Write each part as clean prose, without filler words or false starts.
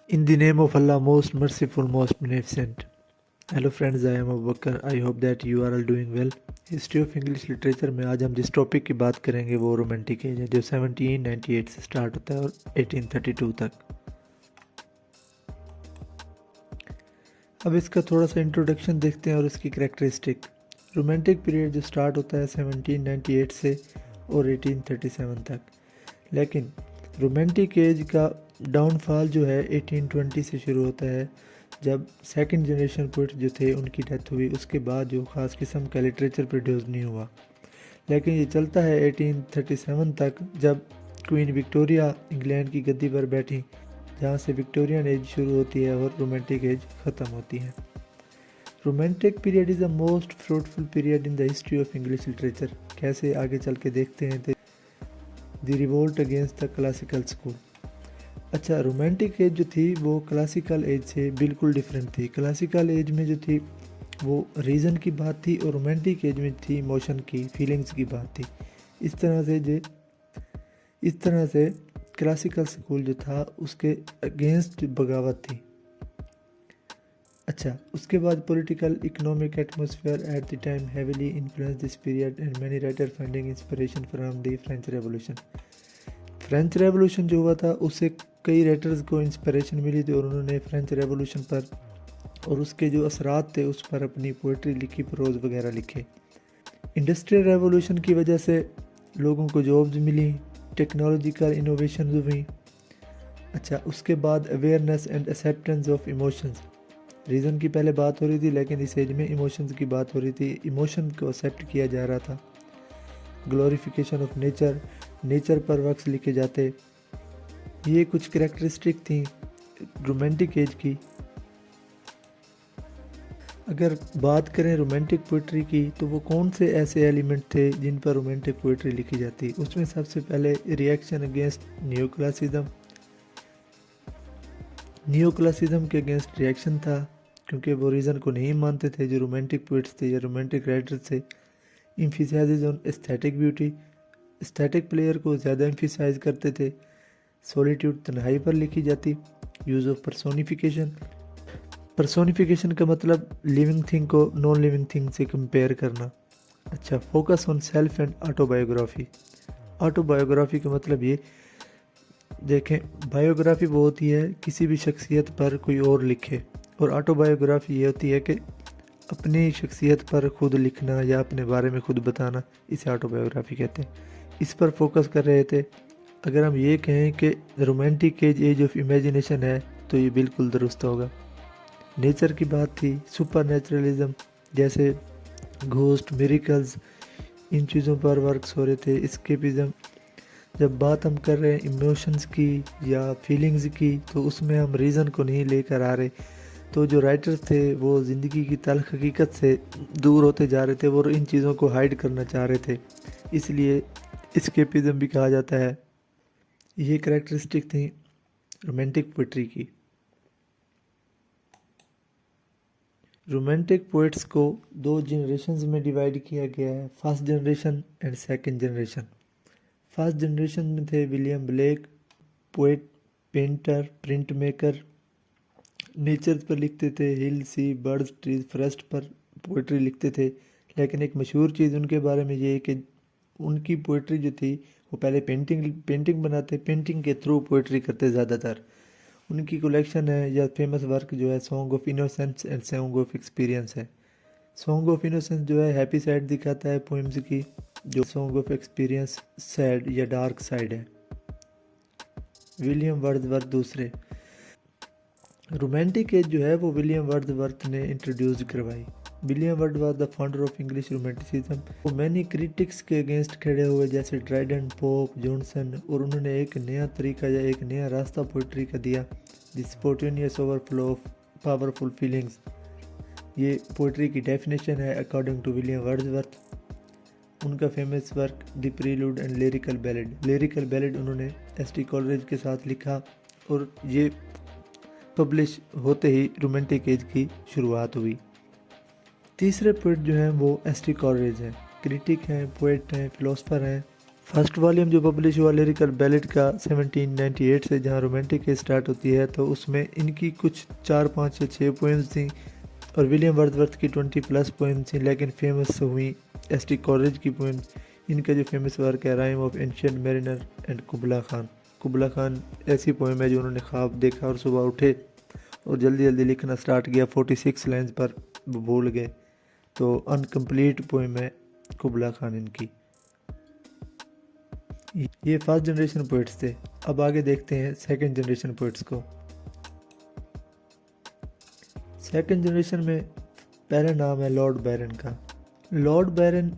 In the name of Allah, most merciful, most beneficent. Hello friends, I am Abu Bakr. I hope that you are all doing well. History of English literature में आज हम जिस topic की बात करेंगे वो romantic as है, जो 1798 से स्टार्ट होता है और 1832 तक। अब इसका थोड़ा सा इंट्रोडक्शन देखते हैं और इसकी कैरेक्टरिस्टिक। रोमांटिक पीरियड जो स्टार्ट होता है 1798 से और 1837 तक, लेकिन रोमांटिक एज का डाउनफॉल जो है 1820 से शुरू होता है, जब सेकंड जनरेशन पोइट जो थे उनकी डेथ हुई। उसके बाद जो ख़ास किस्म का लिटरेचर प्रोड्यूस नहीं हुआ, लेकिन ये चलता है 1837 तक, जब क्वीन विक्टोरिया इंग्लैंड की गद्दी पर बैठी, जहाँ से विक्टोरियन एज शुरू होती है और रोमांटिक एज ख़त्म होती है। Romantic period is the most fruitful period in the history of English literature. कैसे, आगे चल के देखते हैं। The revolt against the classical school. अच्छा, रोमांटिक एज जो थी वो क्लासिकल एज से बिल्कुल डिफरेंट थी। क्लासिकल एज में जो थी वो रीज़न की बात थी, और रोमांटिक एज में थी इमोशन की, फीलिंग्स की बात थी। इस तरह से क्लासिकल स्कूल जो था उसके अगेंस्ट बगावत थी। अच्छा, उसके बाद political economic atmosphere at the time heavily influence this period and many writer finding inspiration from the French revolution. French revolution जो हुआ था उससे कई राइटर्स को इंस्पिरेशन मिली थी, और उन्होंने फ्रेंच रेवोल्यूशन पर और उसके जो असरात थे उस पर अपनी पोइट्री लिखी, प्रोज वगैरह लिखे। इंडस्ट्रियल रेवोल्यूशन की वजह से लोगों को जॉब्स मिली, टेक्नोलॉजिकल इनोवेशन हुई। अच्छा, उसके बाद awareness and acceptance of emotions. Reason की पहले बात हो रही थी, लेकिन इस एज में इमोशंस की बात हो रही थी। इमोशन को एक्सेप्ट किया जा रहा था। ग्लोरिफिकेशन ऑफ नेचर पर वर्क्स लिखे जाते। ये कुछ कैरेक्टरिस्टिक थी रोमांटिक एज की। अगर बात करें रोमांटिक पोइट्री की, तो वो कौन से ऐसे एलिमेंट थे जिन पर रोमांटिक पोइट्री लिखी जाती। उसमें सबसे पहले रिएक्शन अगेंस्ट न्यू क्लासिज्म के अगेंस्ट रिएक्शन था, क्योंकि वो रीज़न को नहीं मानते थे जो रोमांटिक पोइट्स थे या रोमांटिक राइटर्स थे। Emphasise on aesthetic beauty, aesthetic player को ज़्यादा एम्फिसाइज करते थे। सॉलिट्यूड, तन्हाई पर लिखी जाती। यूज़ ऑफ पर्सोनिफिकेशन का मतलब लिविंग थिंग को नॉन लिविंग थिंग से कंपेयर करना। अच्छा, focus on self and autobiography. Autobiography का मतलब ये देखें, बायोग्राफी वो होती है किसी भी शख्सियत पर कोई और लिखे, और ऑटोबायोग्राफी ये होती है कि अपनी शख्सियत पर खुद लिखना या अपने बारे में खुद बताना, इसे ऑटोबायोग्राफी कहते हैं। इस पर फोकस कर रहे थे। अगर हम ये कहें कि रोमांटिक एज ऑफ इमेजिनेशन है, तो ये बिल्कुल दुरुस्त होगा। नेचर की बात थी, सुपर नेचुरलिज्म जैसे घोस्ट, मिरेकल्स, इन चीज़ों पर वर्क्स हो रहे थे। एस्केपिज्म, जब बात हम कर रहे हैं इमोशंस की या फीलिंग्स की, तो उसमें हम रीज़न को नहीं लेकर आ रहे। तो जो राइटर्स थे वो ज़िंदगी की तल्ख हकीकत से दूर होते जा रहे थे, वो इन चीज़ों को हाइड करना चाह रहे थे, इसलिए एस्केपिज्म भी कहा जाता है। ये कैरेक्टरिस्टिक थी रोमांटिक पोइट्री की। रोमांटिक पोइट्स को दो जनरेशन्स में डिवाइड किया गया है, first generation and second generation. First generation में थे William Blake, poet, painter, print maker, nature पर लिखते थे, हिल, सी, बर्ड्स, ट्रीज, फॉरेस्ट पर पोइट्री लिखते थे। लेकिन एक मशहूर चीज़ उनके बारे में ये है कि उनकी पोइट्री जो थी वो पहले पेंटिंग बनाते, पेंटिंग के थ्रू पोइट्री करते ज़्यादातर। उनकी कलेक्शन है या फेमस वर्क जो है song of innocence and song of experience है। सॉन्ग ऑफ इनोसेंस जो है हैप्पी साइड दिखाता है पोइम्स की, जो सॉन्ग ऑफ एक्सपीरियंस सैड या डार्क साइड है। विलियम वर्ड्सवर्थ दूसरे। रोमांटिक एज जो है वो विलियम वर्ड्सवर्थ ने इंट्रोड्यूस करवाई। William Wordsworth the founder of English romanticism. वो मैनी क्रिटिक्स के अगेंस्ट खड़े हुए, जैसे ड्राइडेन, पोप, जॉनसन, और उन्होंने एक नया तरीका या एक नया रास्ता पोइट्री का दिया, the spontaneous overflow of powerful feelings. ये पोइट्री की डेफिनेशन है अकॉर्डिंग टू विलियम वर्ड्सवर्थ। उनका famous work the prelude and lyrical ballad उन्होंने एस.टी. कॉलरेज के साथ लिखा, और ये पब्लिश होते ही रोमांटिक एज की शुरुआत हुई। तीसरे पोइट जो हैं वो एस.टी. कॉलरेज हैं। क्रिटिक हैं, पोइट हैं, फिलोसफर हैं, फर्स्ट वॉल्यूम जो पब्लिश हुआ लिरिकल बैलेट का 1798 से, जहाँ रोमांटिक के स्टार्ट होती है, तो उसमें इनकी कुछ 4 5 या 6 पोएम्स थी और विलियम वर्dsworth की 20+ पोएम्स थी, लेकिन फेमस हुई एस.टी. कॉलेज की पोएम। इनका जो फेमस वर्क है rime of ancient mariner and Kubla Khan. Kubla Khan ऐसी पोएम है जो उन्होंने ख्वाब देखा और सुबह उठे और जल्दी जल्दी लिखना स्टार्ट किया, 46 लाइन्स पर वो भूल गए, तो अनकम्प्लीट पोएम है कुबला खान इनकी। ये फर्स्ट जनरेशन पोइट्स थे। अब आगे देखते हैं सेकंड जनरेशन पोइट्स को। सेकंड जनरेशन में पहला नाम है लॉर्ड बैरन का। लॉर्ड बैरन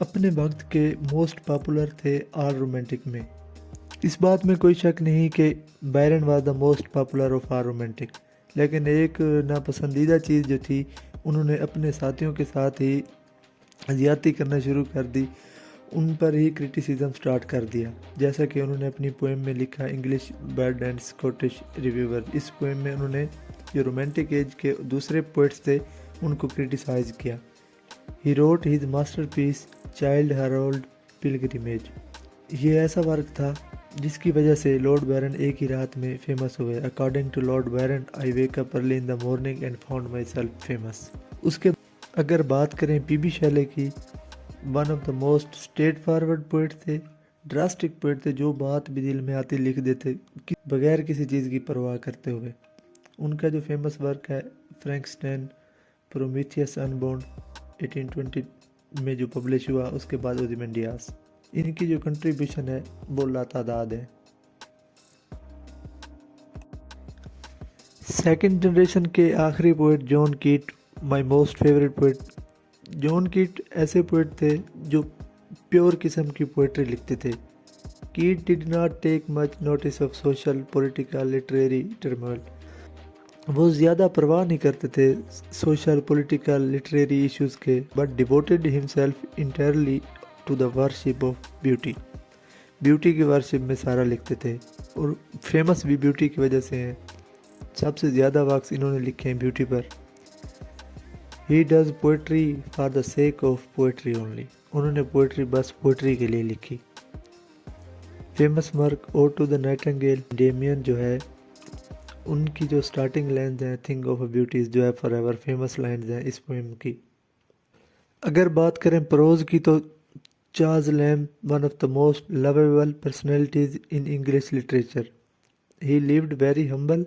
अपने वक्त के मोस्ट पॉपुलर थे आल रोमांटिक में। इस बात में कोई शक नहीं कि Byron was the most popular of all romantic, लेकिन एक नापसंदीदा चीज़ जो थी, उन्होंने अपने साथियों के साथ ही ज़्यादती करना शुरू कर दी, उन पर ही क्रिटिसिज्म स्टार्ट कर दिया। जैसा कि उन्होंने अपनी पोएम में लिखा English bird and Scottish reviewer. इस पोएम में उन्होंने जो रोमांटिक एज के दूसरे पोइट्स थे उनको क्रिटिसाइज़ किया। He wrote his masterpiece Childe Harold pilgrimage. ये ऐसा वर्क था जिसकी वजह से लॉर्ड बैरन एक ही रात में फेमस हुए। According to Lord Byron, I wake up early in the morning and found myself famous. उसके अगर बात करें पी.बी. शेले की, one of the most straightforward poet थे, ड्रास्टिक पोइट थे, जो बात भी दिल में आती लिख देते कि बगैर किसी चीज़ की परवाह करते हुए। उनका जो फेमस वर्क है फ्रैंकस्टाइन प्रोमीथियस अनबॉर्न 1820 में जो पब्लिश हुआ, उसके बाद ओzymandias। इनकी जो कंट्रीब्यूशन है वो लातादाद है। सेकंड जनरेशन के आखिरी पोइट जॉन कीट, my most favourite poet. John कीट ऐसे पोइट थे जो प्योर किस्म की पोइट्री लिखते थे। Keats did not take much notice of social political literary turmoil. वो ज़्यादा परवाह नहीं करते थे सोशल पॉलिटिकल लिटरेरी इश्यूज़ के, but devoted himself entirely to the worship of beauty. Beauty की वर्शिप में सारा लिखते थे और फेमस भी ब्यूटी की वजह से हैं। सबसे ज़्यादा वर्क्स इन्होंने लिखे हैं ब्यूटी पर। He does poetry for the sake of poetry only. उन्होंने पोइट्री बस पोइट्री के लिए लिखी। Famous work ode to the nightingale, Endymion जो है, उनकी जो स्टार्टिंग लाइन्स हैं थिंक ऑफ अ ब्यूटीज जो है फॉर एवर, फेमस लाइन्स हैं इस पोएम की। अगर बात करें प्रोज की, तो Charles Lamb, one of the most lovable personalities in English literature. He lived very humble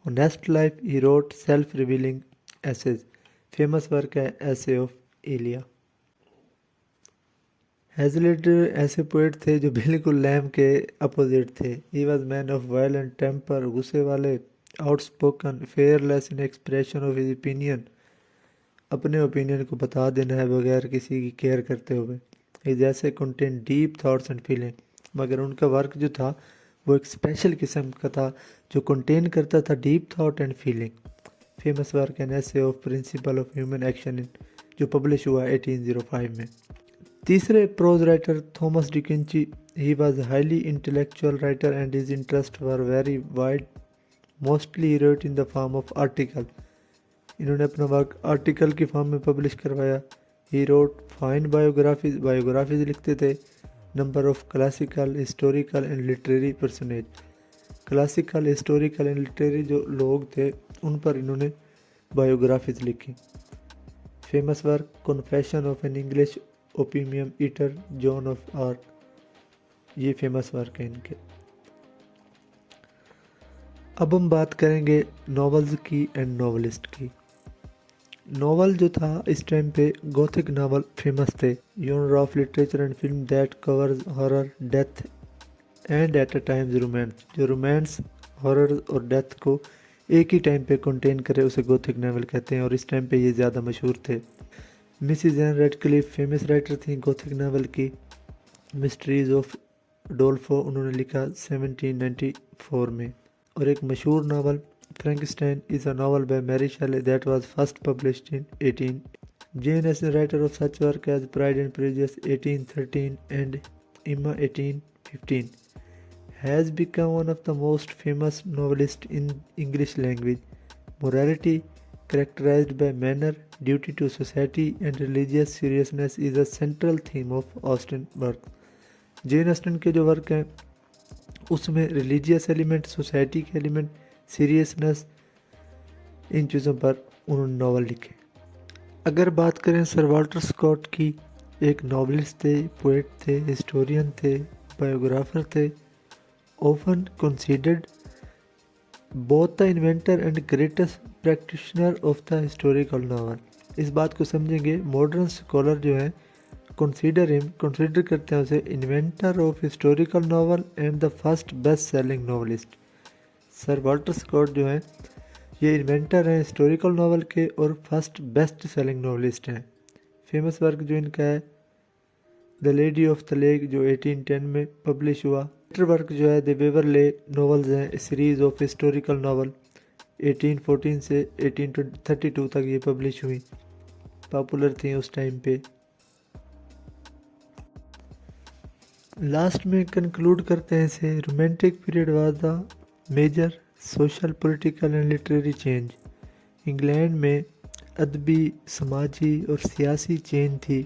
honest life. He wrote self revealing essays. Famous work है एसे ऑफ एलिया। हैजलिट ऐसे पोएट थे जो बिल्कुल लैम्ब के opposite थे। He was man of violent temper, गुस्से वाले, outspoken, fearless in expression of his opinion. अपने ओपिनियन को बता देना है बगैर किसी की केयर करते हुए। हिज ऐसे contain deep thoughts and feeling. मगर उनका वर्क जो था वो एक स्पेशल किस्म का था जो कंटेन करता था deep thought and feeling. Famous work an essay of principle of human action, जो पब्लिश हुआ 1805 में। तीसरे prose writer Thomas De Quincey. He was highly intellectual writer and his interest were very wide, mostly he wrote in the form of article. इन्होंने अपना work article की फॉर्म में publish करवाया। ही रोट फाइन बायोग्राफीज लिखते थे। Number of classical, historical and literary personage. Classical, historical and literary जो लोग थे उन पर इन्होंने बायोग्राफीज लिखी। Famous work confession of an English opium eater, John of arc. ये फेमस वर्क है इनके। अब हम बात करेंगे नॉवेल्स की एंड नॉवलिस्ट की। नॉवल जो था इस टाइम पे गोथिक नावल फेमस थे। Genre of literature and film that covers horror, death and at a times romance. जो रोमांस, हॉरर और डेथ को एक ही टाइम पे कंटेन करे उसे गोथिक नावल कहते हैं, और इस टाइम पे ये ज़्यादा मशहूर थे। Mrs Ann Radcliffe famous writer थी गोथिक नावल की। मिस्ट्रीज ऑफ डोल्फो उन्होंने लिखा 1794 में। और एक मशहूर novel Frankenstein is a novel by Mary Shelley that was first published in 18। Jane is the writer of such work as Pride and Prejudice 1813 and Emma 1815. Has become one of the most famous novelists in English language. Morality, characterized by manner, duty to society, and religious seriousness is a central theme of Austen's work. Jane Austen के जो work हैं उसमें religious element, society के element, seriousness, इन चीज़ों पर उन्होंने novel लिखे। अगर बात करें सर वाल्टर स्कॉट की, एक नॉवलिस्ट थे, पोएट थे, हिस्टोरियन थे, बायोग्राफर थे, often considered both the inventor and greatest practitioner of the historical novel. इस बात को समझेंगे, मॉडर्न स्कॉलर जो हैं कंसीडर करते हैं उसे inventor of historical novel and the first best selling novelist. Sir Walter Scott जो हैं ये इन्वेंटर हैं हिस्टोरिकल नावल के और फर्स्ट बेस्ट सेलिंग नॉवलिस्ट हैं। फेमस वर्क जो इनका है the Lady of the Lake जो 1810 में पब्लिश हुआ। लेटर वर्क जो है द वेवरले नॉवेल्स हैं, सीरीज ऑफ हिस्टोरिकल नावल 1814 से 1832 तक ये पब्लिश हुई, पॉपुलर थी उस टाइम पे। लास्ट में कंक्लूड करते हैं इसे, romantic period was the major social, political and literary change. England में अदबी, समाजी और सियासी चेंज थी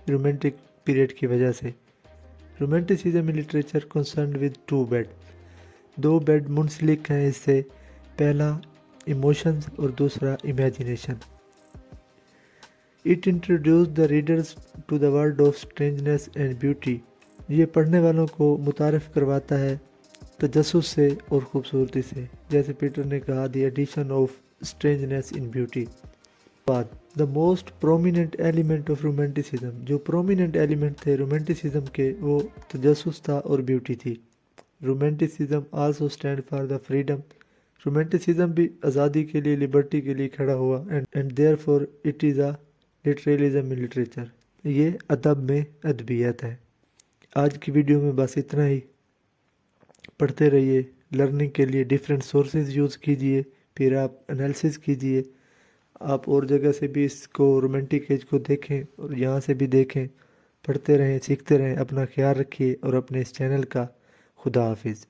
रोमांटिक पीरियड की वजह से। Romanticism in literature concerned with two bed, दो बेड मुंसलिक हैं इससे, पहला इमोशंस और दूसरा imagination. It introduce the readers to the world of strangeness and beauty, ये पढ़ने वालों को मुतारिफ करवाता है तजस्सुस से और खूबसूरती से। जैसे पीटर ने कहा the addition of strangeness in beauty. बाद the most prominent element of romanticism, जो प्रोमिनेंट एलिमेंट थे रोमांटिसिज्म के वो तजस्सुस था और ब्यूटी थी। Romanticism also stand for the freedom, romanticism भी आज़ादी के लिए, लिबर्टी के लिए खड़ा हुआ। And therefore it is a literalism in literature, ये अदब में अदबियत है। आज की वीडियो में बस इतना ही। पढ़ते रहिए, लर्निंग के लिए डिफरेंट सोर्सेज यूज़ कीजिए, फिर आप एनालिसिस कीजिए। आप और जगह से भी इसको रोमांटिक एज को देखें और यहाँ से भी देखें। पढ़ते रहें, सीखते रहें, अपना ख्याल रखिए और अपने इस चैनल का खुदा हाफिज़।